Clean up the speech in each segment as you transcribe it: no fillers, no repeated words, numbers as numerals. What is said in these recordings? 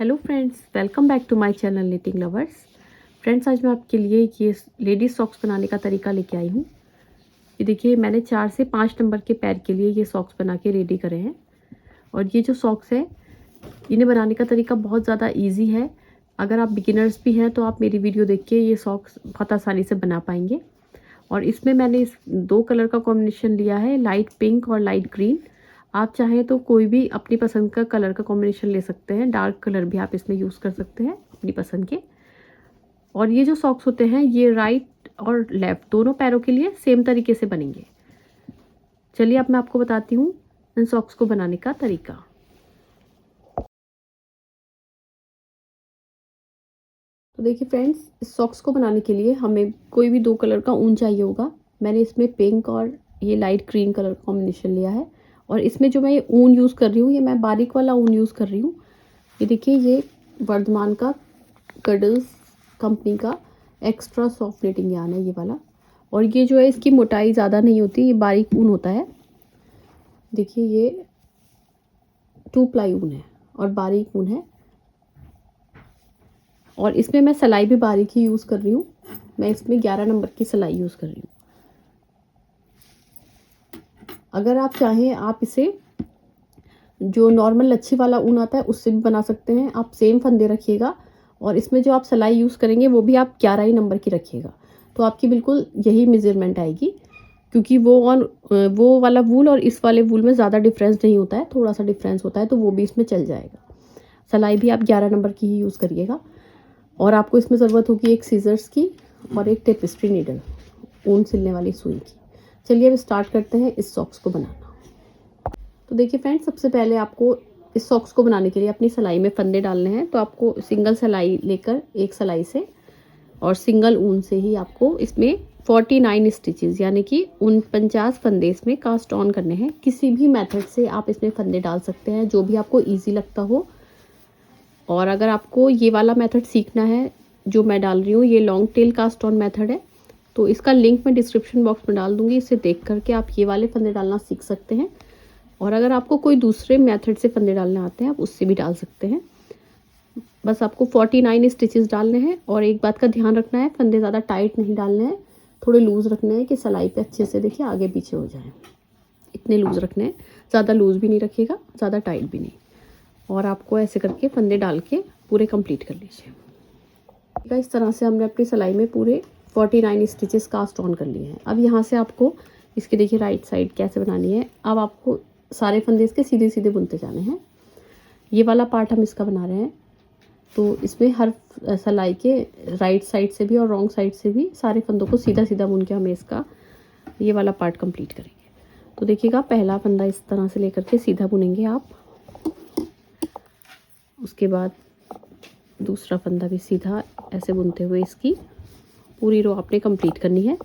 Hello friends, welcome back to my channel knitting lovers. Friends, आज मैं आपके लिए ये लेडीज सॉक्स बनाने का तरीका लेके आई हूँ। ये देखिए, मैंने 4 से 5 नंबर के पैर के लिए ये सॉक्स बना के रेडी करे हैं। और ये जो सॉक्स है, इन्हें बनाने का तरीका बहुत ज़्यादा इजी है। अगर आप बिगिनर्स भी हैं तो आप मेरी वीडियो देख के ये सॉक्स बहुत आसानी से बना पाएंगे। और इसमें मैंने इस 2 कलर का कॉम्बिनेशन लिया है, लाइट पिंक और लाइट ग्रीन। आप चाहें तो कोई भी अपनी पसंद का कलर का कॉम्बिनेशन ले सकते हैं, डार्क कलर भी आप इसमें यूज़ कर सकते हैं अपनी पसंद के। और ये जो सॉक्स होते हैं, ये राइट और लेफ़्ट दोनों पैरों के लिए सेम तरीके से बनेंगे। चलिए अब मैं आपको बताती हूँ इन सॉक्स को बनाने का तरीका। तो देखिए फ्रेंड्स, इस सॉक्स को बनाने के लिए हमें कोई भी 2 कलर का ऊन चाहिए होगा। मैंने इसमें पिंक और ये लाइट ग्रीन कलर का कॉम्बिनेशन लिया है। और इसमें जो मैं ये ऊन यूज़ कर रही हूँ, ये मैं बारीक वाला ऊन यूज़ कर रही हूँ। ये देखिए, ये वर्धमान का कडल्स कंपनी का एक्स्ट्रा सॉफ्ट निटिंग यार्न है ये वाला। और ये जो है, इसकी मोटाई ज़्यादा नहीं होती, ये बारीक ऊन होता है। देखिए, ये 2 प्लाई ऊन है और बारीक ऊन है। और इसमें मैं सिलाई भी बारीक ही यूज़ कर रही हूँ। मैं इसमें 11 नंबर की सिलाई यूज़ कर रही हूँ। अगर आप चाहें, आप इसे जो नॉर्मल लच्छी वाला ऊन आता है उससे भी बना सकते हैं। आप सेम फंदे रखिएगा और इसमें जो आप सिलाई यूज़ करेंगे वो भी आप 11 ही नंबर की रखिएगा, तो आपकी बिल्कुल यही मेजरमेंट आएगी। क्योंकि वो वाला वूल और इस वाले वूल में ज़्यादा डिफरेंस नहीं होता है, थोड़ा सा डिफरेंस होता है, तो वो भी इसमें चल जाएगा। सिलाई भी आप 11 नंबर की ही यूज़ करिएगा। और आपको इसमें ज़रूरत होगी एक सीजर्स की और एक टेपिस्ट्री नीडल, ऊन सिलने वाली सुई की। चलिए अब स्टार्ट करते हैं इस सॉक्स को बनाना। तो देखिए फ्रेंड्स, सबसे पहले आपको इस सॉक्स को बनाने के लिए अपनी सिलाई में फंदे डालने हैं। तो आपको सिंगल सिलाई लेकर एक सिलाई से और सिंगल ऊन से ही आपको इसमें 49 स्टिचेस यानी कि 49 फंदे इसमें कास्ट ऑन करने हैं। किसी भी मेथड से आप इसमें फंदे डाल सकते हैं, जो भी आपको ईजी लगता हो। और अगर आपको ये वाला मेथड सीखना है जो मैं डाल रही हूँ, ये long tail cast on method है, तो इसका लिंक मैं डिस्क्रिप्शन बॉक्स में डाल दूँगी। इसे देख करके आप ये वाले फंदे डालना सीख सकते हैं। और अगर आपको कोई दूसरे मेथड से फंदे डालने आते हैं, आप उससे भी डाल सकते हैं। बस आपको 49 स्टिचेस डालने हैं। और एक बात का ध्यान रखना है, फंदे ज़्यादा टाइट नहीं डालने हैं, थोड़े लूज़ रखने हैं कि सिलाई पे अच्छे से देखिए आगे पीछे हो जाए। इतने लूज़ रखने हैं, ज़्यादा लूज़ भी नहीं रखिएगा, ज़्यादा टाइट भी नहीं। और आपको ऐसे करके फंदे डाल के पूरे कंप्लीट कर लीजिए। इस तरह से हमने अपनी सिलाई में पूरे 49 स्टिचेस कास्ट ऑन कर लिए हैं। अब यहाँ से आपको इसकी देखिए राइट साइड कैसे बनानी है। अब आपको सारे फंदे इसके सीधे सीधे बुनते जाने हैं। ये वाला पार्ट हम इसका बना रहे हैं, तो इसमें हर सिलाई के राइट साइड से भी और रॉन्ग साइड से भी सारे फंदों को सीधा सीधा बुन के हमें इसका ये वाला पार्ट कंप्लीट करेंगे। तो देखिएगा, पहला फंदा इस तरह से लेकर के सीधा बुनेंगे आप। उसके बाद दूसरा फंदा भी सीधा ऐसे बुनते हुए इसकी पूरी रो आपने कंप्लीट करनी है।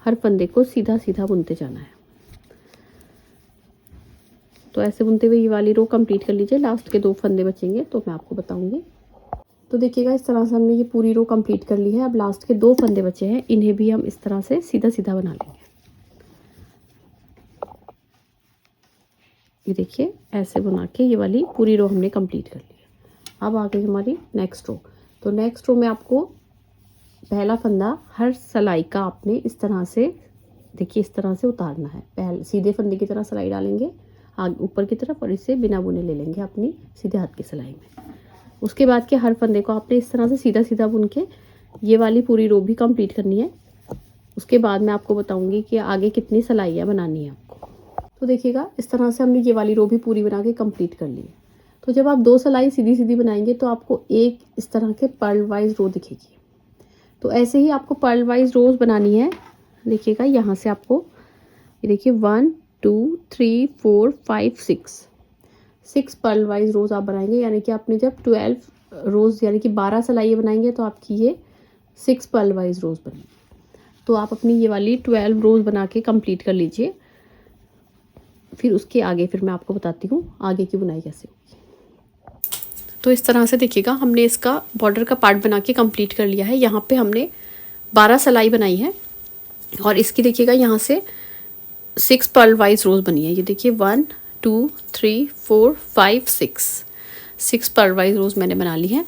हर फंदे को सीधा सीधा बुनते जाना है। तो ऐसे बुनते हुए ये वाली रो कंप्लीट कर लीजिए। लास्ट के 2 फंदे बचेंगे तो मैं आपको बताऊंगी। तो देखिएगा, इस तरह से हमने ये पूरी रो कंप्लीट कर ली है। अब लास्ट के 2 फंदे बचे हैं, इन्हें भी हम इस तरह से सीधा सीधा बना लेंगे। ये देखिए, ऐसे बना के ये वाली पूरी रो हमने कंप्लीट कर ली है। अब आ गई हमारी नेक्स्ट रो। तो नेक्स्ट रो में आपको पहला फंदा हर सिलाई का आपने इस तरह से देखिए इस तरह से उतारना है। पहले सीधे फंदे की तरह सिलाई डालेंगे आगे ऊपर की तरफ और इसे बिना बुने ले लेंगे अपनी सीधे हाथ की सिलाई में। उसके बाद के हर फंदे को आपने इस तरह से सीधा सीधा बुन के ये वाली पूरी रो भी कंप्लीट करनी है। उसके बाद मैं आपको बताऊंगी कि आगे कितनी सिलाइयाँ बनानी है आपको। तो देखिएगा, इस तरह से हमने ये वाली रो भी पूरी बना के कंप्लीट कर ली है। तो जब आप 2 सिलाई सीधी सीधी बनाएंगे तो आपको एक इस तरह के पर्ल वाइज रो दिखेगी। तो ऐसे ही आपको पर्ल वाइज रोज बनानी है। देखिएगा, यहाँ से आपको ये देखिए 1 2 3 4 5 6 पर्ल वाइज रोज आप बनाएंगे। यानी कि आपने जब 12 रोज यानी कि 12 सिलाइयाँ बनाएंगे तो आपकी ये 6 पर्ल वाइज रोज बनेगी। तो आप अपनी ये वाली 12 रोज बना के कंप्लीट कर लीजिए। फिर उसके आगे फिर मैं आपको बताती हूँ आगे की बुनाई कैसे होगी। तो इस तरह से देखिएगा, हमने इसका बॉर्डर का पार्ट बना के कंप्लीट कर लिया है। यहाँ पे हमने 12 सिलाई बनाई है और इसकी देखिएगा यहाँ से 6 पर्ल वाइज रोज बनी है। ये देखिए 1 2 3 4 5 6 6 पर वाइज रोज़ मैंने बना ली है।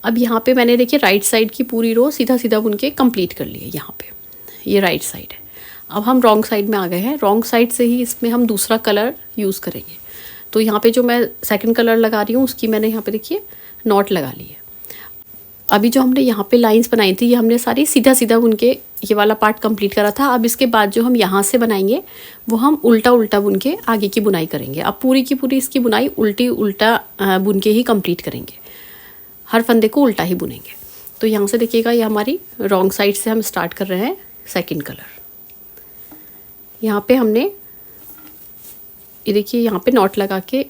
अब यहाँ पे मैंने देखिए राइट साइड की पूरी रो सीधा सीधा बुन के कंप्लीट कर ली है। यहाँ पे ये राइट साइड है। अब हम रॉन्ग साइड में आ गए हैं। रॉन्ग साइड से ही इसमें हम दूसरा कलर यूज़ करेंगे। तो यहाँ पे जो मैं सेकंड कलर लगा रही हूँ उसकी मैंने यहाँ पे देखिए नॉट लगा ली है। अभी जो हमने यहाँ पे लाइंस बनाई थी ये हमने सारी सीधा सीधा बुन के ये वाला पार्ट कंप्लीट करा था। अब इसके बाद जो हम यहाँ से बनाएंगे वो हम उल्टा उल्टा बुन के आगे की बुनाई करेंगे। अब पूरी की पूरी इसकी बुनाई उल्टा बुन के ही कंप्लीट करेंगे। हर फंदे को उल्टा ही बुनेंगे। तो यहाँ से देखिएगा ये हमारी रॉन्ग साइड से हम स्टार्ट कर रहे हैं सेकंड कलर। यहाँ पे हमने ये देखिए यहाँ पे नॉट लगा के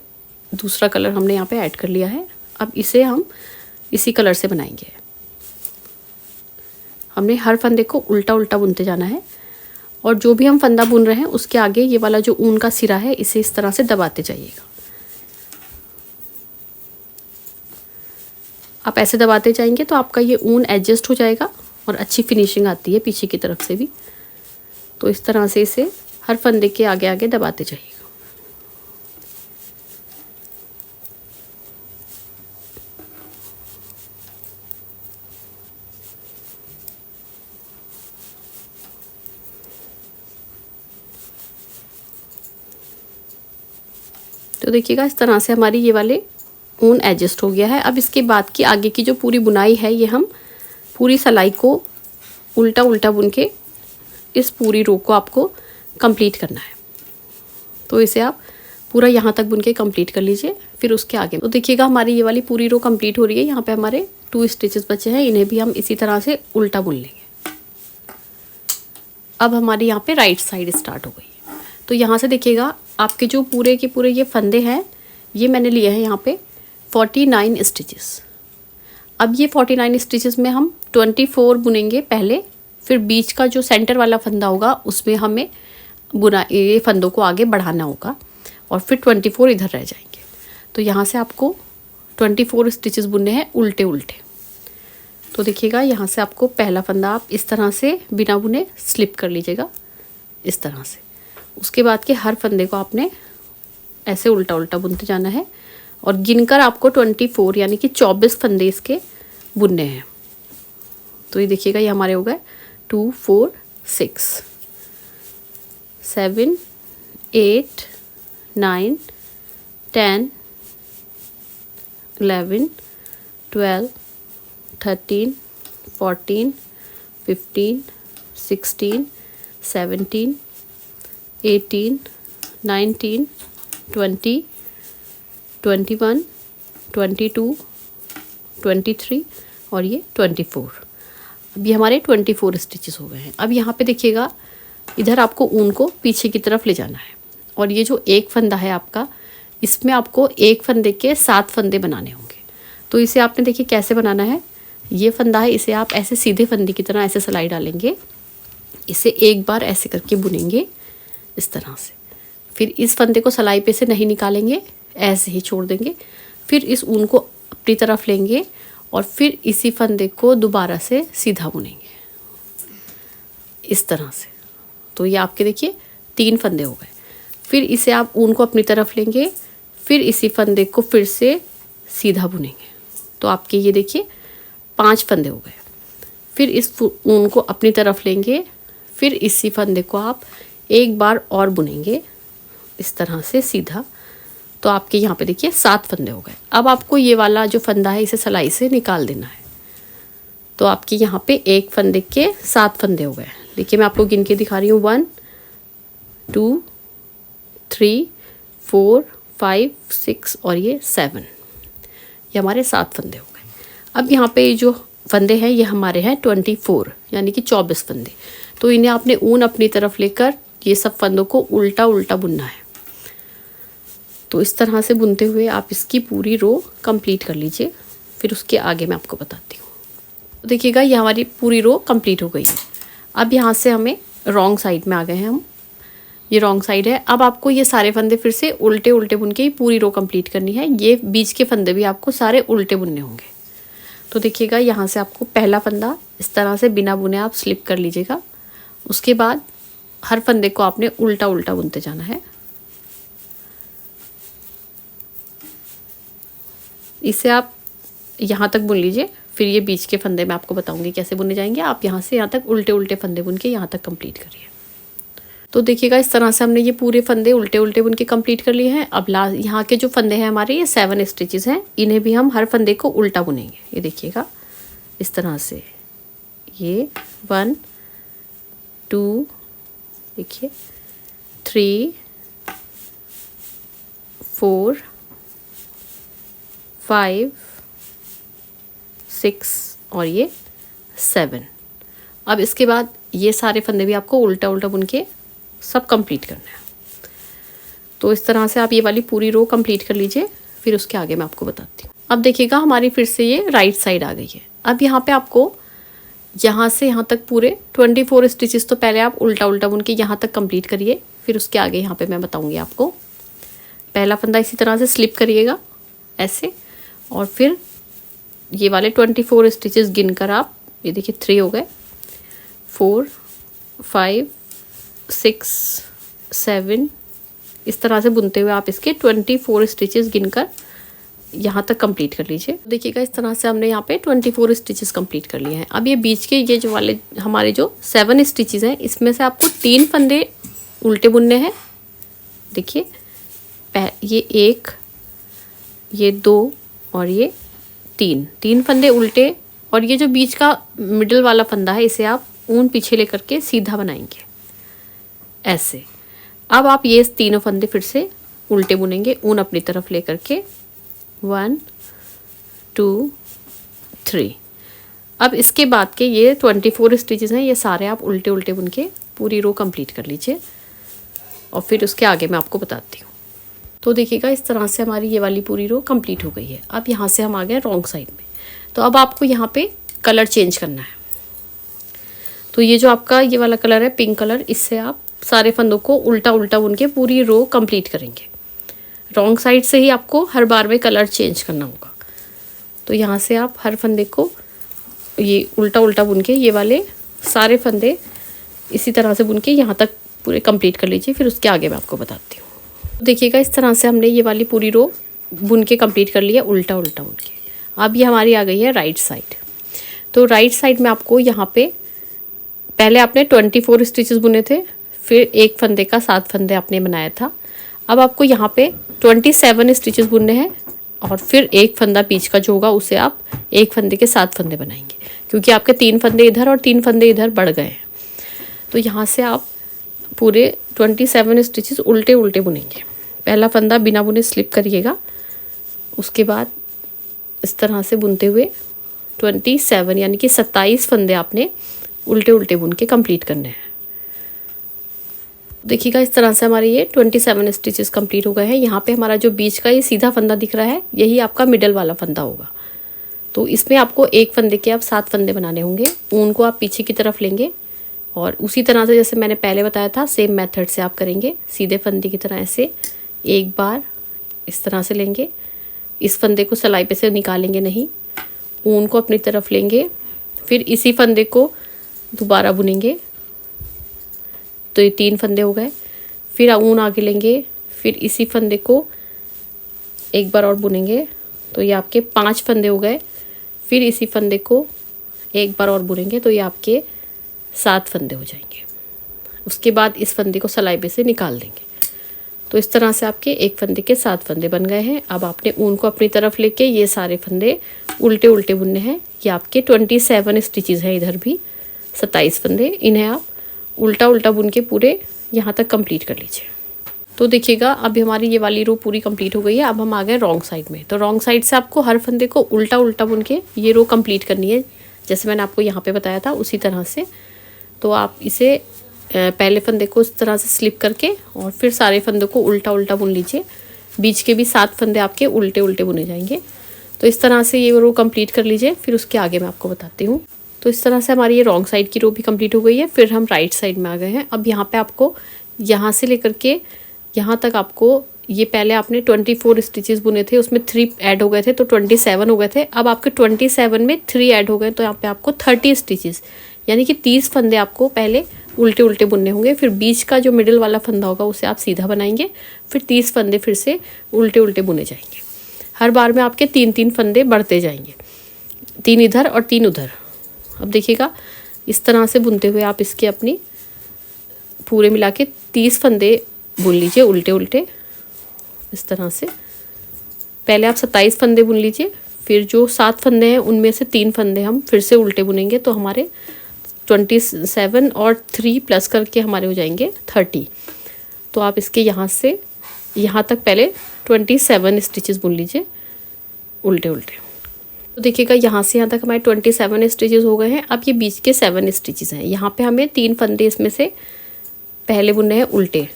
दूसरा कलर हमने यहाँ पे ऐड कर लिया है। अब इसे हम इसी कलर से बनाएंगे। हमने हर फंदे को उल्टा उल्टा बुनते जाना है और जो भी हम फंदा बुन रहे हैं उसके आगे ये वाला जो ऊन का सिरा है इसे इस तरह से दबाते जाइएगा। आप ऐसे दबाते जाएंगे तो आपका ये ऊन एडजस्ट हो जाएगा और अच्छी फिनिशिंग आती है पीछे की तरफ से भी। तो इस तरह से इसे हर फंदे के आगे आगे दबाते जाइएगा। तो देखिएगा इस तरह से हमारी ये वाले ऊन एडजस्ट हो गया है। अब इसके बाद की आगे की जो पूरी बुनाई है ये हम पूरी सिलाई को उल्टा उल्टा बुन के इस पूरी रो को आपको कंप्लीट करना है। तो इसे आप पूरा यहाँ तक बुन के कंप्लीट कर लीजिए। फिर उसके आगे तो देखिएगा हमारी ये वाली पूरी रो कंप्लीट हो रही है। यहाँ पे हमारे 2 स्टिचेस बचे हैं, इन्हें भी हम इसी तरह से उल्टा बुन लेंगे। अब हमारी यहाँ पे राइट साइड स्टार्ट हो गई है। तो यहाँ से देखिएगा आपके जो पूरे के पूरे ये फंदे हैं ये मैंने लिए हैं यहाँ पे 49 स्टिचेस। अब ये 49 स्टिचेस में हम 24 बुनेंगे पहले, फिर बीच का जो सेंटर वाला फंदा होगा उसमें हमें ये फंदों को आगे बढ़ाना होगा और फिर 24 इधर रह जाएंगे। तो यहाँ से आपको 24 स्टिचेस बुनने हैं उल्टे उल्टे। तो देखिएगा यहाँ से आपको पहला फंदा आप इस तरह से बिना बुने स्लिप कर लीजिएगा इस तरह से। उसके बाद के हर फंदे को आपने ऐसे उल्टा उल्टा बुनते जाना है और गिनकर आपको 24 यानी कि 24 फंदे इसके बुनने हैं। तो ये देखिएगा ये हमारे हो गए 2 4 6 7 8 9 10 11 12 13 14 15 16 17 18 19 20 21 22 23 और ये 24। अब ये हमारे 24 स्टिचेस हो गए हैं। अब यहाँ पे देखिएगा इधर आपको ऊन को पीछे की तरफ ले जाना है और ये जो एक फंदा है आपका इसमें आपको एक फंदे के 7 फंदे बनाने होंगे। तो इसे आपने देखिए कैसे बनाना है। ये फंदा है, इसे आप ऐसे सीधे फंदे की तरह ऐसे सिलाई डालेंगे, इसे एक बार ऐसे करके बुनेंगे इस तरह से। फिर इस फंदे को सिलाई पे से नहीं निकालेंगे, ऐसे ही छोड़ देंगे। फिर इस ऊन को अपनी तरफ लेंगे और फिर इसी फंदे को दोबारा से सीधा बुनेंगे इस तरह से। तो ये आपके देखिए 3 फंदे हो गए। फिर इसे आप ऊन को अपनी तरफ लेंगे, फिर इसी फंदे को फिर से सीधा बुनेंगे। तो आपके ये देखिए 5 फंदे हो गए। फिर इस ऊन को अपनी तरफ लेंगे, फिर इसी फंदे को आप एक बार और बुनेंगे इस तरह से सीधा। तो आपके यहाँ पे देखिए 7 फंदे हो गए। अब आपको ये वाला जो फंदा है इसे सिलाई से निकाल देना है। तो आपके यहाँ पे एक फंदे के 7 फंदे हो गए। देखिए मैं आपको गिन के दिखा रही हूँ 1 2 3 4 5 6 और ये 7। ये हमारे 7 फंदे हो गए। अब यहाँ पे जो फंदे हैं ये हमारे हैं 24 यानी कि 24 फंदे। तो इन्हें आपने ऊन अपनी तरफ लेकर ये सब फंदों को उल्टा उल्टा बुनना है। तो इस तरह से बुनते हुए आप इसकी पूरी रो कंप्लीट कर लीजिए। फिर उसके आगे मैं आपको बताती हूँ। तो देखिएगा ये हमारी पूरी रो कंप्लीट हो गई है। अब यहाँ से हमें रॉन्ग साइड में आ गए हैं हम। ये रॉन्ग साइड है। अब आपको ये सारे फंदे फिर से उल्टे उल्टे बुन के ही पूरी रो कंप्लीट करनी है। ये बीच के फंदे भी आपको सारे उल्टे बुनने होंगे। तो देखिएगा यहाँ से आपको पहला फंदा इस तरह से बिना बुने आप स्लिप कर लीजिएगा। उसके बाद हर फंदे को आपने उल्टा उल्टा बुनते जाना है इसे आप यहाँ तक बुन लीजिए, फिर ये बीच के फंदे मैं आपको बताऊंगी कैसे बुने जाएंगे। आप यहाँ से यहाँ तक उल्टे उल्टे फंदे बुन के यहाँ तक कंप्लीट करिए। तो देखिएगा इस तरह से हमने ये पूरे फंदे उल्टे उल्टे बुन के कंप्लीट कर लिए हैं। अब लास्ट यहाँ के जो फंदे हैं हमारे, ये 7 स्टिचेस हैं, इन्हें भी हम हर फंदे को उल्टा बुनेंगे। ये देखिएगा इस तरह से, ये 1 2 देखिए 3 4 5 6 और ये 7। अब इसके बाद ये सारे फंदे भी आपको उल्टा उल्टा बुन के सब कंप्लीट करना है। तो इस तरह से आप ये वाली पूरी रो कंप्लीट कर लीजिए, फिर उसके आगे मैं आपको बताती हूँ। अब देखिएगा हमारी फिर से ये राइट साइड आ गई है। अब यहाँ पे आपको यहाँ से यहाँ तक पूरे 24 स्टिचेस तो पहले आप उल्टा उल्टा बुन के यहाँ तक कंप्लीट करिए, फिर उसके आगे यहाँ पे मैं बताऊँगी आपको। पहला फंदा इसी तरह से स्लिप करिएगा ऐसे, और फिर ये वाले 24 स्टिचेस गिनकर आप, ये देखिए 3 हो गए, 4 5 6 7, इस तरह से बुनते हुए आप इसके 24 स्टिचेस गिनकर यहाँ तक कंप्लीट कर लीजिए। देखिएगा इस तरह से हमने यहाँ पे 24 स्टिचेस कंप्लीट कर लिए हैं। अब ये बीच के ये जो वाले हमारे जो 7 स्टिचेस हैं, इसमें से आपको 3 फंदे उल्टे बुनने हैं। देखिए ये 1, ये 2 और ये 3 फंदे उल्टे, और ये जो बीच का मिडिल वाला फंदा है इसे आप ऊन पीछे लेकर के सीधा बनाएंगे ऐसे। अब आप ये तीनों फंदे फिर से उल्टे बुनेंगे, ऊन अपनी तरफ लेकर के 1 2 3। अब इसके बाद के ये 24 स्टिचेस हैं, ये सारे आप उल्टे उल्टे बुन के पूरी रो कंप्लीट कर लीजिए, और फिर उसके आगे मैं आपको बताती हूँ। तो देखिएगा इस तरह से हमारी ये वाली पूरी रो कंप्लीट हो गई है। अब यहाँ से हम आ गए रॉन्ग साइड में। तो अब आपको यहाँ पे कलर चेंज करना है। तो ये जो आपका ये वाला कलर है पिंक कलर, इससे आप सारे फंदों को उल्टा उल्टा बुन के पूरी रो कंप्लीट करेंगे। रॉन्ग साइड से ही आपको हर बार में कलर चेंज करना होगा। तो यहाँ से आप हर फंदे को ये उल्टा उल्टा बुन के ये वाले सारे फंदे इसी तरह से बुन के यहाँ तक पूरे कंप्लीट कर लीजिए, फिर उसके आगे मैं आपको बताती हूँ। देखिएगा इस तरह से हमने ये वाली पूरी रो बुन के कंप्लीट कर लिया उल्टा उल्टा बुन के। अब ये हमारी आ गई है राइट साइड। तो राइट साइड में आपको यहाँ पे पहले आपने 24 स्टिचेस बुने थे, फिर एक फंदे का 7 फंदे आपने बनाया था। अब आपको यहाँ पे 27 स्टिचेस बुनने हैं, और फिर एक फंदा बीच का जो होगा उसे आप एक फंदे के 7 फंदे बनाएंगे, क्योंकि आपके 3 फंदे इधर और 3 फंदे इधर बढ़ गए हैं। तो यहाँ से आप पूरे 27 स्टिचेस उल्टे उल्टे बुनेंगे। पहला फंदा बिना बुने स्लिप करिएगा, उसके बाद इस तरह से बुनते हुए 27 यानी कि 27 फंदे आपने उल्टे उल्टे बुन के कंप्लीट करने हैं। देखिएगा इस तरह से हमारे ये 27 स्टिचेस कंप्लीट हो गए हैं। यहाँ पे हमारा जो बीच का ये सीधा फंदा दिख रहा है, यही आपका मिडल वाला फंदा होगा। तो इसमें आपको एक फंदे के आप 7 फंदे बनाने होंगे। ऊन को आप पीछे की तरफ लेंगे, और उसी तरह से जैसे मैंने पहले बताया था सेम मेथड से आप करेंगे। सीधे फंदे की तरह ऐसे एक बार इस तरह से लेंगे, इस फंदे को सिलाई पे से निकालेंगे नहीं, ऊन को अपनी तरफ लेंगे, फिर इसी फंदे को दोबारा बुनेंगे। तो ये 3 फंदे हो गए। फिर ऊन आगे लेंगे, फिर इसी फंदे को एक बार और बुनेंगे, तो ये आपके 5 फंदे हो गए। फिर इसी फंदे को एक बार और बुनेंगे, तो ये आपके 7 फंदे हो जाएंगे। उसके बाद इस फंदे को सिलाई पे से निकाल देंगे। तो इस तरह से आपके एक फंदे के 7 फंदे बन गए हैं। अब आपने ऊन को अपनी तरफ लेके ये सारे फंदे उल्टे उल्टे बुनने हैं। ये आपके 27 स्टिचेस हैं, इधर भी 27 फंदे, इन्हें आप उल्टा उल्टा बुन के पूरे यहाँ तक कंप्लीट कर लीजिए। तो देखिएगा अभी हमारी ये वाली रो पूरी कंप्लीट हो गई है। अब हम आ गए रॉन्ग साइड में। तो रॉन्ग साइड से आपको हर फंदे को उल्टा उल्टा बुन के ये रो कंप्लीट करनी है, जैसे मैंने आपको यहाँ पे बताया था उसी तरह से। तो आप इसे पहले फंदे को इस तरह से स्लिप करके और फिर सारे फंदों को उल्टा उल्टा बुन लीजिए। बीच के भी 7 फंदे आपके उल्टे उल्टे बुने जाएंगे। तो इस तरह से ये रो कंप्लीट कर लीजिए, फिर उसके आगे मैं आपको बताती हूँ। तो इस तरह से हमारी ये रॉन्ग साइड की रो भी कंप्लीट हो गई है। फिर हम राइट साइड में आ गए हैं। अब यहाँ पे आपको यहाँ से लेकर के यहाँ तक आपको ये पहले आपने 24 स्टिचेस बुने थे, उसमें 3 ऐड हो गए थे, तो 27 हो गए थे। अब आपके 27 में 3 ऐड हो गए, तो यहाँ पे आपको 30 स्टिचेस यानी कि 30 फंदे आपको पहले उल्टे उल्टे बुनने होंगे। फिर बीच का जो मिडिल वाला फंदा होगा उसे आप सीधा बनाएंगे, फिर 30 फंदे फिर से उल्टे उल्टे बुने जाएंगे। हर बार में आपके 3-3 फंदे बढ़ते जाएंगे, 3 इधर और 3 उधर। अब देखिएगा इस तरह से बुनते हुए आप इसके अपनी पूरे मिला के 30 फंदे बुन लीजिए उल्टे उल्टे इस तरह से। पहले आप 27 फंदे बुन लीजिए, फिर जो 7 फंदे हैं उनमें से 3 फंदे हम फिर से उल्टे बुनेंगे, तो हमारे 27 और 3 प्लस करके हमारे हो जाएंगे 30। तो आप इसके यहाँ से यहाँ तक पहले 27 स्टिचेस बुन लीजिए उल्टे उल्टे। तो देखिएगा यहाँ से यहाँ तक हमारे 27 स्टिचेस हो गए हैं। अब ये बीच के 7 स्टिचेस हैं, यहाँ पे हमें 3 फंदे इसमें से पहले बुनने हैं उल्टे,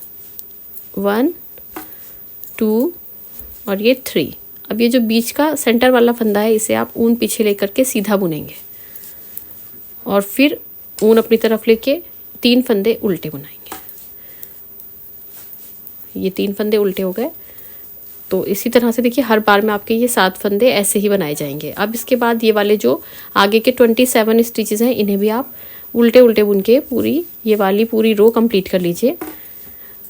1 2 और ये 3। अब ये जो बीच का सेंटर वाला फंदा है इसे आप ऊन पीछे लेकर के सीधा बुनेंगे और फिर ऊन अपनी तरफ लेके 3 फंदे उल्टे बुनाएंगे। ये 3 फंदे उल्टे हो गए। तो इसी तरह से देखिए हर बार में आपके ये 7 फंदे ऐसे ही बनाए जाएंगे। अब इसके बाद ये वाले जो आगे के 27 स्टिचेस हैं इन्हें भी आप उल्टे उल्टे बुन के पूरी ये वाली पूरी रो कंप्लीट कर लीजिए।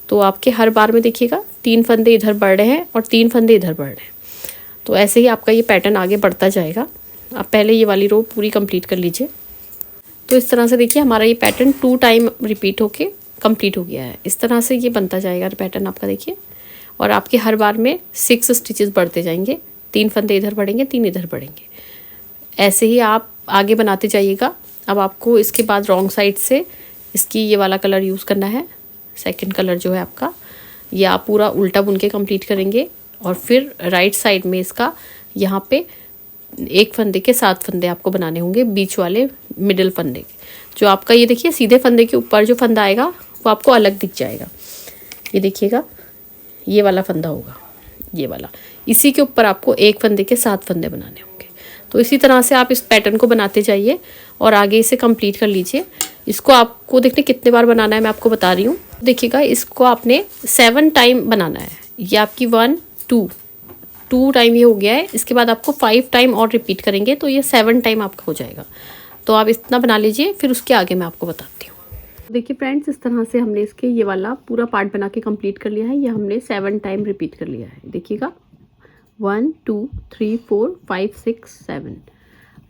तो आपके हर बार में देखिएगा 3 फंदे इधर बढ़ रहे हैं और 3 फंदे इधर बढ़ रहे हैं। तो ऐसे ही आपका ये पैटर्न आगे बढ़ता जाएगा। आप पहले ये वाली रो पूरी कंप्लीट कर लीजिए। तो इस तरह से देखिए हमारा ये पैटर्न 2 टाइम रिपीट होके कंप्लीट हो गया है। इस तरह से ये बनता जाएगा पैटर्न आपका देखिए। और आपके हर बार में 6 स्टिचेस बढ़ते जाएंगे, 3 फंदे इधर बढ़ेंगे, 3 इधर बढ़ेंगे। ऐसे ही आप आगे बनाते जाइएगा। अब आपको इसके बाद रॉन्ग साइड से इसकी ये वाला कलर यूज़ करना है, सेकंड कलर जो है आपका, ये आप पूरा उल्टा बुन के कंप्लीट करेंगे। और फिर राइट साइड में इसका यहाँ पे 1 फंदे के 7 फंदे आपको बनाने होंगे, बीच वाले मिडिल फंदे के। जो आपका ये देखिए सीधे फंदे के ऊपर जो फंदा आएगा वो आपको अलग दिख जाएगा। ये देखिएगा ये वाला फंदा होगा, ये वाला, इसी के ऊपर आपको 1 फंदे के 7 फंदे बनाने होंगे। तो इसी तरह से आप इस पैटर्न को बनाते जाइए और आगे इसे कंप्लीट कर लीजिए। इसको आपको देखने कितने बार बनाना है मैं आपको बता रही हूँ। देखिएगा इसको आपने 7 टाइम बनाना है। ये आपकी 1 2 टाइम ये हो गया है। इसके बाद आपको 5 टाइम और रिपीट करेंगे तो ये 7 टाइम आपका हो जाएगा। तो आप इतना बना लीजिए, फिर उसके आगे मैं आपको बताती हूँ। देखिए फ्रेंड्स इस तरह से हमने इसके ये वाला पूरा पार्ट बना के कंप्लीट कर लिया है। ये हमने 7 टाइम रिपीट कर लिया है। देखिएगा 1 2 3 4 5 6 7।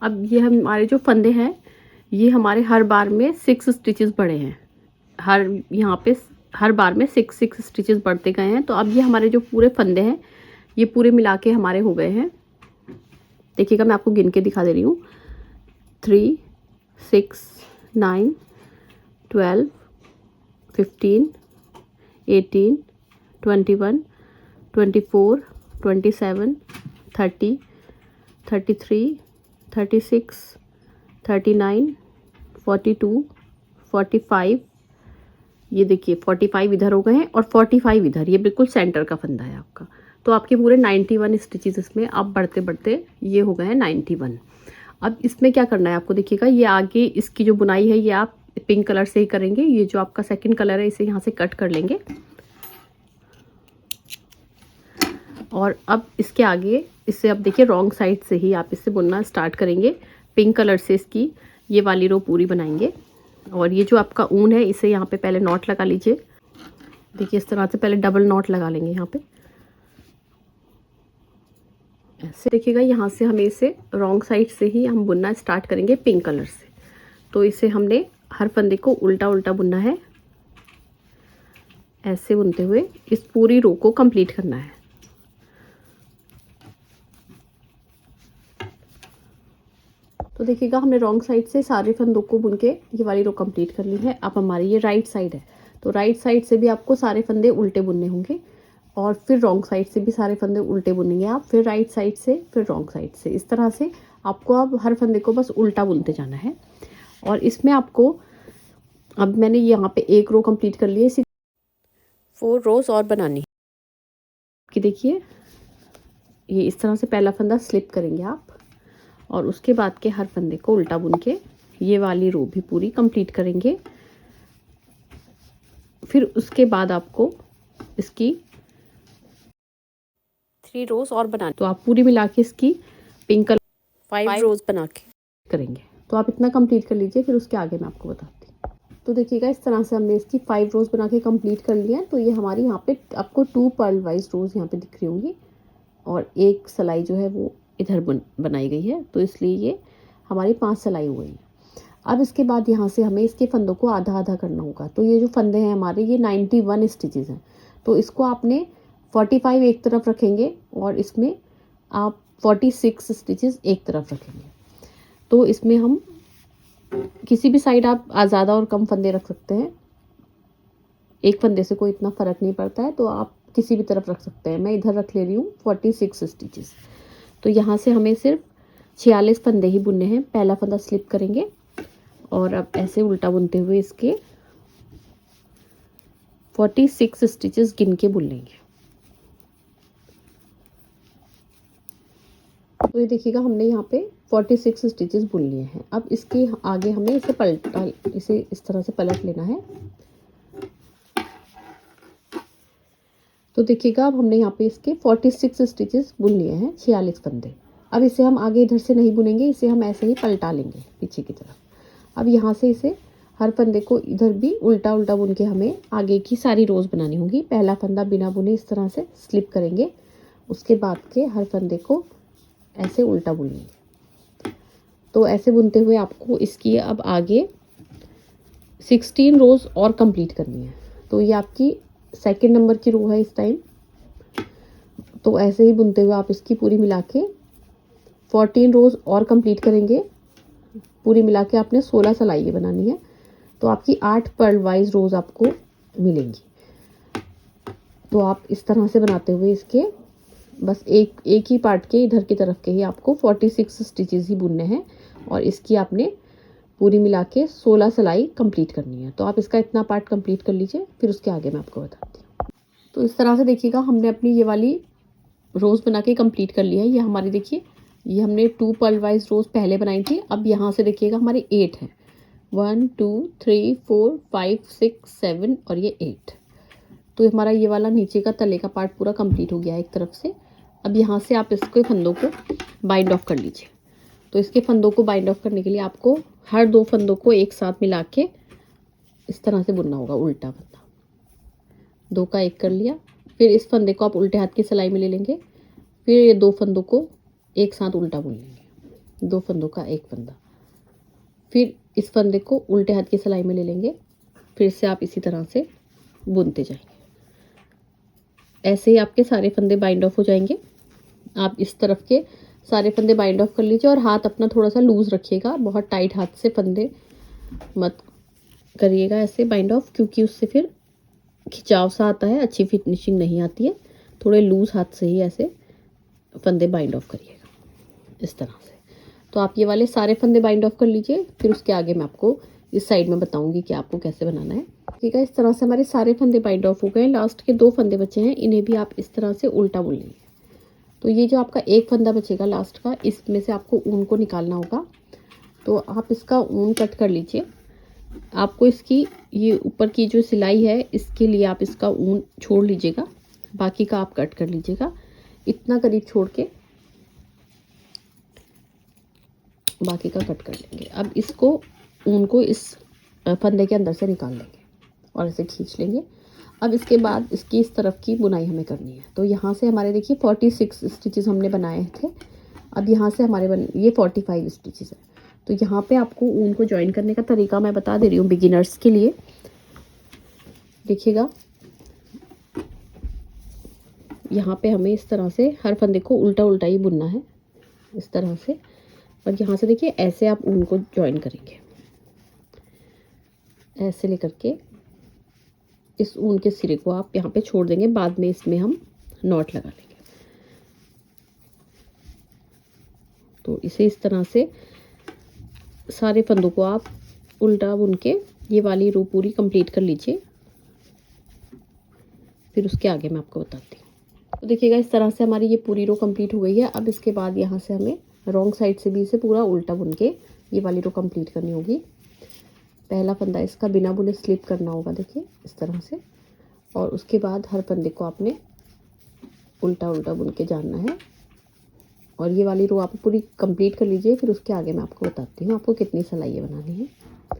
अब ये हमारे जो फंदे हैं ये हमारे हर बार में 6 स्टिचेस बढ़े हैं। यहाँ पे हर बार में 6 स्टिचेस बढ़ते गए हैं। तो अब ये हमारे जो पूरे फंदे हैं ये पूरे मिला के हमारे हो गए हैं। देखिएगा मैं आपको गिन के दिखा दे रही हूँ, 3 6 9 12 15 18 21 24 27 30 33 36 39 42 45। ये देखिए 45 इधर हो गए हैं और 45 इधर। ये बिल्कुल सेंटर का फंदा है आपका। तो आपके पूरे 91 स्टिचेस इसमें अब बढ़ते बढ़ते ये हो गए हैं 91। अब इसमें क्या करना है आपको, देखिएगा ये आगे इसकी जो बुनाई है ये आप पिंक कलर से ही करेंगे। ये जो आपका सेकंड कलर है इसे यहाँ से कट कर लेंगे और अब इसके आगे इससे अब देखिए रॉन्ग साइड से ही आप इससे बुनना स्टार्ट करेंगे। पिंक कलर से इसकी ये वाली रो पूरी बनाएंगे। और ये जो आपका ऊन है इसे यहाँ पे पहले नॉट लगा लीजिए। देखिए इस तरह से पहले डबल नॉट लगा लेंगे यहाँ पे ऐसे। देखिएगा यहाँ से हमें इसे रॉन्ग साइड से ही हम बुनना स्टार्ट करेंगे पिंक कलर से। तो इसे हमने हर फंदे को उल्टा उल्टा बुनना है, ऐसे बुनते हुए इस पूरी रो को कंप्लीट करना है। तो देखिएगा हमने रॉन्ग साइड से सारे फंदों को बुन के ये वाली रो कंप्लीट कर ली है। अब हमारी ये राइट साइड है तो राइट साइड से भी आपको सारे फंदे उल्टे बुनने होंगे और फिर रॉन्ग साइड से भी सारे फंदे उल्टे बुनेंगे आप, फिर राइट साइड से, फिर रॉन्ग साइड से। इस तरह से आपको अब हर फंदे को बस उल्टा बुनते जाना है। और इसमें आपको अब मैंने यहाँ पे 1 रो कंप्लीट कर ली है, इसी 4 रोज और बनानी कि देखिए ये इस तरह से पहला फंदा स्लिप करेंगे आप और उसके बाद के हर फंदे को उल्टा बुन के ये वाली रो भी पूरी कंप्लीट करेंगे। फिर उसके बाद आपको इसकी 3 रोज और बनानी। तो आप पूरी मिला के इसकी पिंक कलर 5 रोज बना के करेंगे। तो आप इतना कंप्लीट कर लीजिए, फिर उसके आगे मैं आपको बताती हूँ। तो देखिएगा इस तरह से हमने इसकी 5 रोज बना के कंप्लीट कर लिया है। तो ये हमारी यहाँ पे आपको 2 पर्ल वाइज रोज यहाँ पे दिख रही होंगी और एक सिलाई जो है वो इधर बनाई गई है, तो इसलिए ये हमारी 5 सिलाई हो गई है। अब इसके बाद यहाँ से हमें इसके फंदों को आधा आधा करना होगा। तो ये जो फंदे हैं हमारे, ये 91 स्टिचेस हैं, तो इसको आपने 45 एक तरफ रखेंगे और इसमें आप 46 स्टिचेस एक तरफ रखेंगे। तो इसमें हम किसी भी साइड आप ज़्यादा और कम फंदे रख सकते हैं, एक फंदे से कोई इतना फ़र्क नहीं पड़ता है, तो आप किसी भी तरफ रख सकते हैं। मैं इधर रख ले रही हूँ 46 स्टिचेस। तो यहाँ से हमें सिर्फ 46 फंदे ही बुनने हैं। पहला फंदा स्लिप करेंगे और अब ऐसे उल्टा बुनते हुए इसके 46 स्टिचेस गिन के बुन लेंगे। तो ये देखिएगा हमने यहाँ पे 46 स्टिचेस बुन लिए हैं। अब इसके आगे हमें इसे इस तरह से पलट लेना है। तो देखिएगा अब हमने यहाँ पे इसके 46 स्टिचेस बुन लिए हैं, 46 फंदे। अब इसे हम आगे इधर से नहीं बुनेंगे, इसे हम ऐसे ही पलटा लेंगे पीछे की तरफ। अब यहाँ से इसे हर फंदे को इधर भी उल्टा उल्टा बुन के हमें आगे की सारी रोज़ बनानी होगी। पहला फंदा बिना बुने इस तरह से स्लिप करेंगे, उसके बाद के हर फंदे को ऐसे उल्टा बुनेंगे। तो ऐसे बुनते हुए आपको इसकी अब आगे 16 रोज़ और कंप्लीट करनी है। तो ये आपकी सेकंड नंबर की रो है इस टाइम। तो ऐसे ही बुनते हुए आप इसकी पूरी मिला के 14 रोज़ और कंप्लीट करेंगे। पूरी मिला के आपने 16 सिलाई बनानी है, तो आपकी 8 पर्ल वाइज रोज़ आपको मिलेंगी। तो आप इस तरह से बनाते हुए इसके बस एक ही पार्ट के इधर की तरफ के ही आपको 46 स्टिचेस ही बुनने हैं और इसकी आपने पूरी मिला के 16 सिलाई कंप्लीट करनी है। तो आप इसका इतना पार्ट कंप्लीट कर लीजिए, फिर उसके आगे मैं आपको बताती हूँ। तो इस तरह से देखिएगा हमने अपनी ये वाली रोज़ बना के कंप्लीट कर लिया है। ये हमारी देखिए, ये हमने 2 पर्ल वाइज रोज़ पहले बनाई थी। अब यहाँ से देखिएगा हमारे 8 हैं, 1 2 3 4 5 6 7 और ये 8। तो हमारा ये वाला नीचे का तले का पार्ट पूरा कंप्लीट हो गया है एक तरफ से। अब यहाँ से आप इसके फंदों को बाइंड ऑफ कर लीजिए। तो इसके फंदों को बाइंड ऑफ करने के लिए आपको हर 2 फंदों को एक साथ मिला के इस तरह से बुनना होगा, उल्टा फंदा 2 का एक कर लिया। फिर इस फंदे को आप उल्टे हाथ की सिलाई में ले लेंगे, फिर ये 2 फंदों को एक साथ उल्टा बुन लेंगे, 2 फंदों का एक फंदा। फिर इस फंदे को उल्टे हाथ की सिलाई में ले लेंगे, फिर से आप इसी तरह से बुनते जाएंगे। ऐसे ही आपके सारे फंदे बाइंड ऑफ हो जाएंगे। आप इस तरफ के सारे फंदे बाइंड ऑफ कर लीजिए और हाथ अपना थोड़ा सा लूज़ रखिएगा, बहुत टाइट हाथ से फंदे मत करिएगा ऐसे बाइंड ऑफ, क्योंकि उससे फिर खिंचाव सा आता है, अच्छी फिनिशिंग नहीं आती है। थोड़े लूज़ हाथ से ही ऐसे फंदे बाइंड ऑफ करिएगा इस तरह से। तो आप ये वाले सारे फंदे बाइंड ऑफ कर लीजिए, फिर उसके आगे मैं आपको इस साइड में बताऊंगी कि आपको कैसे बनाना है। ठीक है, इस तरह से हमारे सारे फंदे बाइंड ऑफ हो गए। लास्ट के 2 फंदे बचे हैं, इन्हें भी आप इस तरह से उल्टा बुन लेंगे। तो ये जो आपका एक फंदा बचेगा लास्ट का, इसमें से आपको ऊन को निकालना होगा। तो आप इसका ऊन कट कर लीजिए। आपको इसकी ये ऊपर की जो सिलाई है इसके लिए आप इसका ऊन छोड़ लीजिएगा, बाकी का आप कट कर लीजिएगा। इतना करीब छोड़ के बाकी का कट कर लेंगे। अब इसको ऊन को इस फंदे के अंदर से निकाल लेंगे और ऐसे खींच लेंगे। अब इसके बाद इसकी इस तरफ की बुनाई हमें करनी है। तो यहाँ से हमारे देखिए 46 स्टिचेस हमने बनाए थे। अब यहाँ से हमारे ये 45 स्टिचेस है। तो यहाँ पे आपको ऊन को ज्वाइन करने का तरीका मैं बता दे रही हूँ बिगिनर्स के लिए। देखिएगा यहाँ पे हमें इस तरह से हर फंदे को उल्टा उल्टा ही बुनना है इस तरह से। और यहाँ से देखिए ऐसे आप ऊन को ज्वाइन करेंगे, ऐसे लेकर के इस ऊन के सिरे को आप यहाँ पे छोड़ देंगे। बाद में इसमें हम नॉट लगा लेंगे। तो इसे इस तरह से सारे फंदों को आप उल्टा बुन के ये वाली रो पूरी कंप्लीट कर लीजिए, फिर उसके आगे मैं आपको बताती हूँ। तो देखिएगा इस तरह से हमारी ये पूरी रो कंप्लीट हो गई है। अब इसके बाद यहाँ से हमें रॉन्ग साइड से भी इसे पूरा उल्टा बुन के ये वाली रो कंप्लीट करनी होगी। पहला फंदा इसका बिना बुने स्लिप करना होगा, देखिए इस तरह से। और उसके बाद हर फंदे को आपने उल्टा उल्टा बुन के जाना है और ये वाली रो आप पूरी कंप्लीट कर लीजिए, फिर उसके आगे मैं आपको बताती हूँ आपको कितनी सिलाई बनानी है।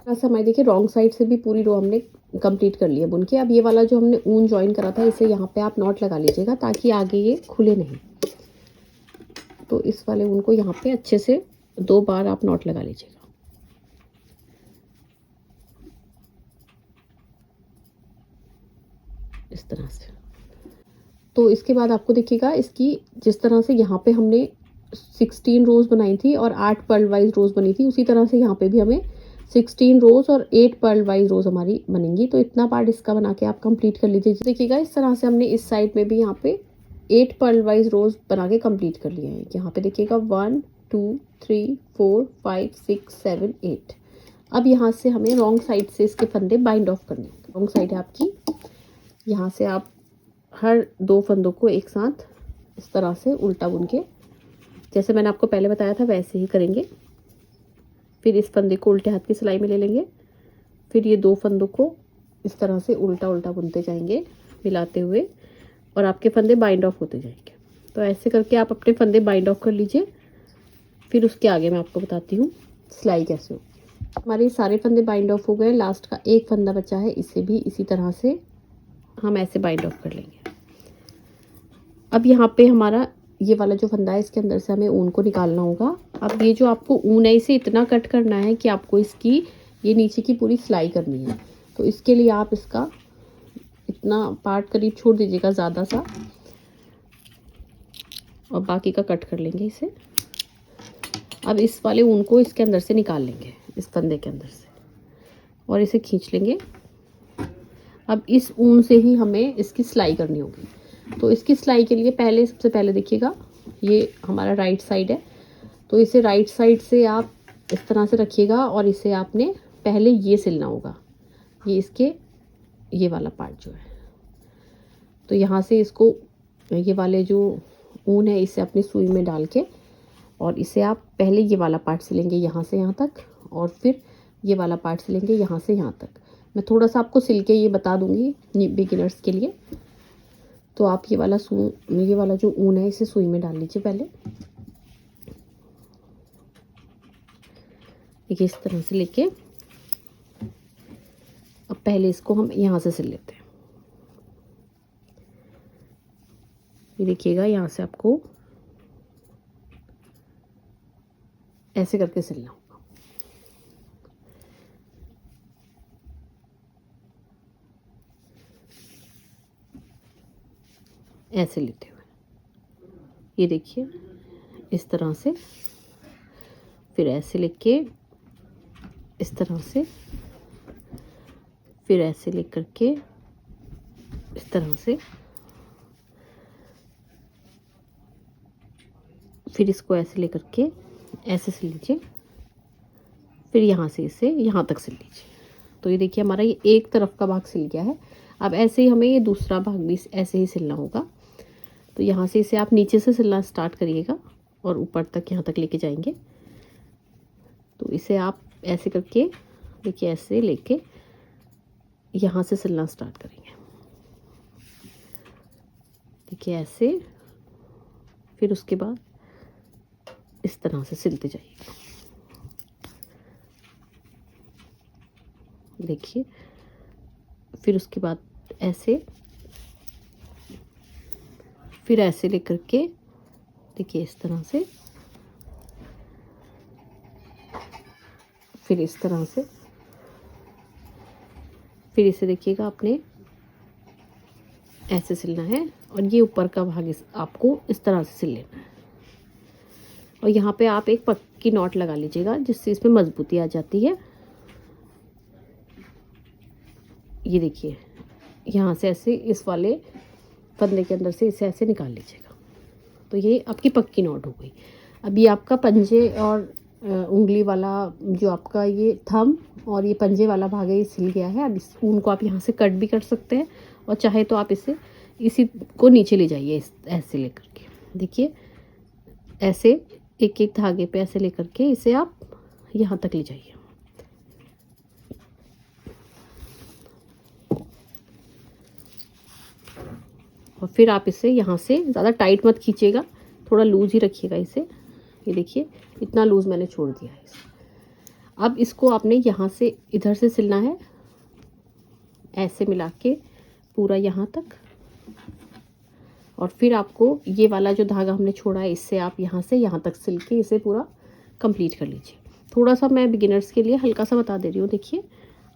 ऐसा हमारे देखिए रॉन्ग साइड से भी पूरी रो हमने कंप्लीट कर लिया बुन के। अब ये वाला जो हमने ऊन ज्वाइन करा था इसे यहाँ पे आप नॉट लगा लीजिएगा ताकि आगे ये खुले नहीं। तो इस वाले ऊन को यहाँ पे अच्छे से 2 बार आप नॉट लगा लीजिएगा। इस तरह से। तो इसके बाद आपको देखिएगा इसकी जिस तरह से यहाँ पे हमने 16 रोज़ बनाई थी और 8 पर्ल वाइज रोज़ बनी थी, उसी तरह से यहाँ पे भी हमें 16 रोज़ और 8 पर्ल वाइज रोज़ हमारी बनेंगी। तो इतना पार्ट इसका बना के आप कंप्लीट कर लीजिए। देखिएगा इस तरह से हमने इस साइड में भी यहाँ पे 8 पर्ल वाइज रोज़ बना के कंप्लीट कर लिए हैं। यहाँ पे देखिएगा 1 2 3 4 5 6 7 8। अब यहाँ से हमें रॉन्ग साइड से इसके फंदे बाइंड ऑफ करने हैं। रॉन्ग साइड है आपकी, यहाँ से आप हर 2 फंदों को एक साथ इस तरह से उल्टा बुन के, जैसे मैंने आपको पहले बताया था वैसे ही करेंगे। फिर इस फंदे को उल्टे हाथ की सिलाई में ले लेंगे। फिर ये 2 फंदों को इस तरह से उल्टा उल्टा बुनते जाएंगे मिलाते हुए, और आपके फंदे बाइंड ऑफ होते जाएंगे। तो ऐसे करके आप अपने फंदे बाइंड ऑफ कर लीजिए। फिर उसके आगे मैं आपको बताती हूँ सिलाई कैसे हो। हमारे सारे फंदे बाइंड ऑफ हो गए। लास्ट का एक फंदा बचा है, इसे भी इसी तरह से हम ऐसे बाइंड ऑफ कर लेंगे। अब यहाँ पे हमारा ये वाला जो फंदा है, इसके अंदर से हमें ऊन को निकालना होगा। अब ये जो आपको ऊन है इसे इतना कट करना है कि आपको इसकी ये नीचे की पूरी सिलाई करनी है। तो इसके लिए आप इसका इतना पार्ट करीब छोड़ दीजिएगा ज़्यादा सा, और बाकी का कट कर लेंगे इसे। अब इस वाले ऊन को इसके अंदर से निकाल लेंगे, इस फंदे के अंदर से, और इसे खींच लेंगे। अब इस ऊन से ही हमें इसकी सिलाई करनी होगी। तो इसकी सिलाई के लिए सबसे पहले देखिएगा ये हमारा राइट साइड है, तो इसे राइट साइड से आप इस तरह से रखिएगा, और इसे आपने पहले ये सिलना होगा, ये इसके ये वाला पार्ट जो है। तो यहाँ से इसको ये वाले जो ऊन है इसे अपनी सुई में डाल के, और इसे आप पहले ये वाला पार्ट सिलेंगे यहाँ से यहाँ तक, और फिर ये वाला पार्ट सिलेंगे यहाँ से यहाँ तक। मैं थोड़ा सा आपको सिल के ये बता दूँगी बिगिनर्स के लिए। तो आप ये वाला जो ऊन है इसे सुई में डाल लीजिए पहले। देखिए इस तरह से लेके अब पहले इसको हम यहाँ से सिल लेते हैं। ये देखिएगा यहाँ से आपको ऐसे करके सिलना होगा। ऐसे लेते हुए ये देखिए इस तरह से, फिर ऐसे लेके इस तरह से, फिर ऐसे लेकर के इस तरह से, फिर इसको ऐसे लेकर के ऐसे सिल लीजिए। फिर यहाँ से इसे यहाँ तक सिल लीजिए। तो ये देखिए हमारा ये एक तरफ का भाग सिल गया है। अब ऐसे ही हमें ये दूसरा भाग भी ऐसे ही सिलना होगा। तो यहाँ से इसे आप नीचे से सिलना स्टार्ट करिएगा और ऊपर तक यहाँ तक लेके जाएंगे। तो इसे आप ऐसे करके देखिए ऐसे लेके यहाँ से सिलना स्टार्ट करेंगे। देखिए ऐसे, फिर उसके बाद इस तरह से सिलते जाइएगा। देखिए फिर उसके बाद ऐसे, फिर ऐसे लेकर के देखिए इस तरह से, फिर इस तरह से, फिर इसे देखिएगा आपने ऐसे सिलना है, और ये ऊपर का भाग आपको इस तरह से सिल लेना है। और यहाँ पे आप एक पक्की नॉट लगा लीजिएगा जिससे इसमें मजबूती आ जाती है। ये देखिए यहाँ से ऐसे इस वाले फंदे के अंदर से इसे ऐसे निकाल लीजिएगा। तो ये आपकी पक्की नॉट हो गई। अब ये आपका पंजे और उंगली वाला जो आपका ये थंब और ये पंजे वाला भाग है ये सिल गया है। अब इस ऊन को आप यहाँ से कट भी कर सकते हैं, और चाहे तो आप इसी को नीचे ले जाइए ऐसे लेकर के। देखिए ऐसे एक एक धागे पे ऐसे लेकर के इसे आप यहाँ तक ले जाइए। और फिर आप इसे यहाँ से ज़्यादा टाइट मत खींचिएगा, थोड़ा लूज ही रखिएगा इसे। ये देखिए इतना लूज मैंने छोड़ दिया है इसे। अब इसको आपने यहाँ से इधर से सिलना है, ऐसे मिला के पूरा यहाँ तक, और फिर आपको ये वाला जो धागा हमने छोड़ा है इससे आप यहाँ से यहाँ तक सिल के इसे पूरा कंप्लीट कर लीजिए। थोड़ा सा मैं बिगिनर्स के लिए हल्का सा बता दे रही हूँ। देखिए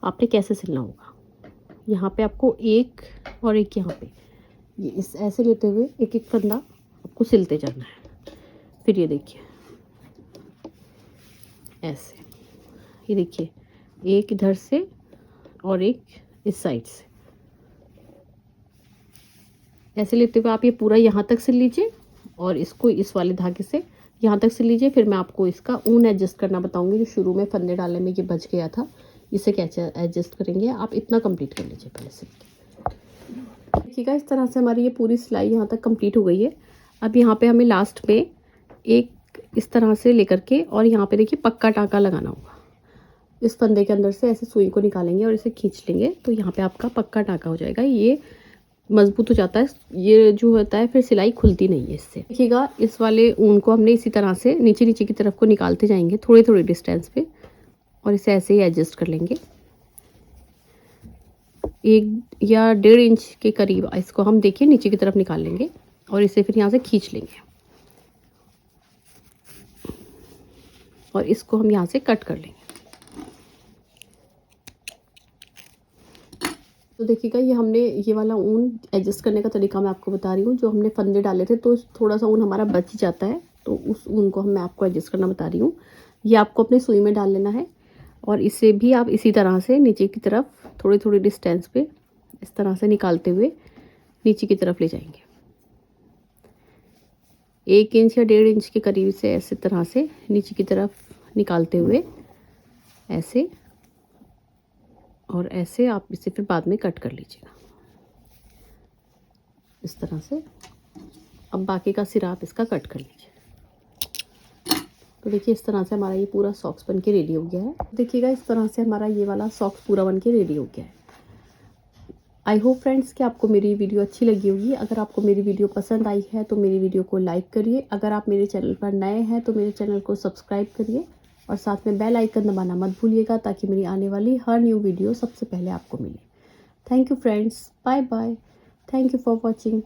आपने कैसे सिलना होगा। यहाँ पे आपको एक और एक यहाँ पे ये इस ऐसे लेते हुए एक एक फंदा आपको सिलते जाना है। फिर ये देखिए ऐसे, ये देखिए एक इधर से और एक इस साइड से ऐसे लेते हुए आप ये पूरा यहाँ तक सिल लीजिए और इसको इस वाले धागे से यहाँ तक सिल लीजिए। फिर मैं आपको इसका ऊन एडजस्ट करना बताऊंगी, जो शुरू में फंदे डालने में ये बच गया था, इसे कैसे एडजस्ट करेंगे। आप इतना कंप्लीट कर लीजिए पहले से। देखिएगा इस तरह से हमारी ये पूरी सिलाई यहाँ तक कंप्लीट हो गई है। अब यहाँ पे हमें लास्ट में एक इस तरह से लेकर के और यहाँ पे देखिए पक्का टाँका लगाना होगा। इस फंदे के अंदर से ऐसे सुई को निकालेंगे और इसे खींच लेंगे तो यहाँ पे आपका पक्का टाँका हो जाएगा। ये मजबूत हो जाता है, ये जो होता है फिर सिलाई खुलती नहीं है इससे। देखिएगा इस वाले ऊन को हमने इसी तरह से नीचे नीचे की तरफ को निकालते जाएंगे थोड़ी थोड़ी डिस्टेंस पे और इसे ऐसे ही एडजस्ट कर लेंगे। 1 या 1.5 इंच के करीब इसको हम देखिए नीचे की तरफ निकाल लेंगे और इसे फिर यहाँ से खींच लेंगे और इसको हम यहाँ से कट कर लेंगे। तो देखिएगा ये हमने ये वाला ऊन एडजस्ट करने का तरीका मैं आपको बता रही हूँ। जो हमने फंदे डाले थे तो थोड़ा सा ऊन हमारा बच जाता है, तो उस ऊन को मैं आपको एडजस्ट करना बता रही हूँ। ये आपको अपने सुई में डाल लेना है और इसे भी आप इसी तरह से नीचे की तरफ थोड़ी थोड़ी डिस्टेंस पे इस तरह से निकालते हुए नीचे की तरफ ले जाएंगे। 1 इंच या 1.5 इंच के करीब से ऐसे तरह से नीचे की तरफ निकालते हुए ऐसे और ऐसे आप इसे फिर बाद में कट कर लीजिएगा इस तरह से। अब बाकी का सिरा आप इसका कट कर लीजिए। तो देखिए इस तरह से हमारा ये पूरा सॉक्स बन के रेडी हो गया है। देखिएगा इस तरह से हमारा ये वाला सॉक्स पूरा बन के रेडी हो गया है। आई होप फ्रेंड्स कि आपको मेरी वीडियो अच्छी लगी होगी। अगर आपको मेरी वीडियो पसंद आई है तो मेरी वीडियो को लाइक करिए। अगर आप मेरे चैनल पर नए हैं तो मेरे चैनल को सब्सक्राइब करिए और साथ में बेल आइकन दबाना मत भूलिएगा ताकि मेरी आने वाली हर न्यू वीडियो सबसे पहले आपको मिले। Thank you friends, bye bye. Thank you for watching.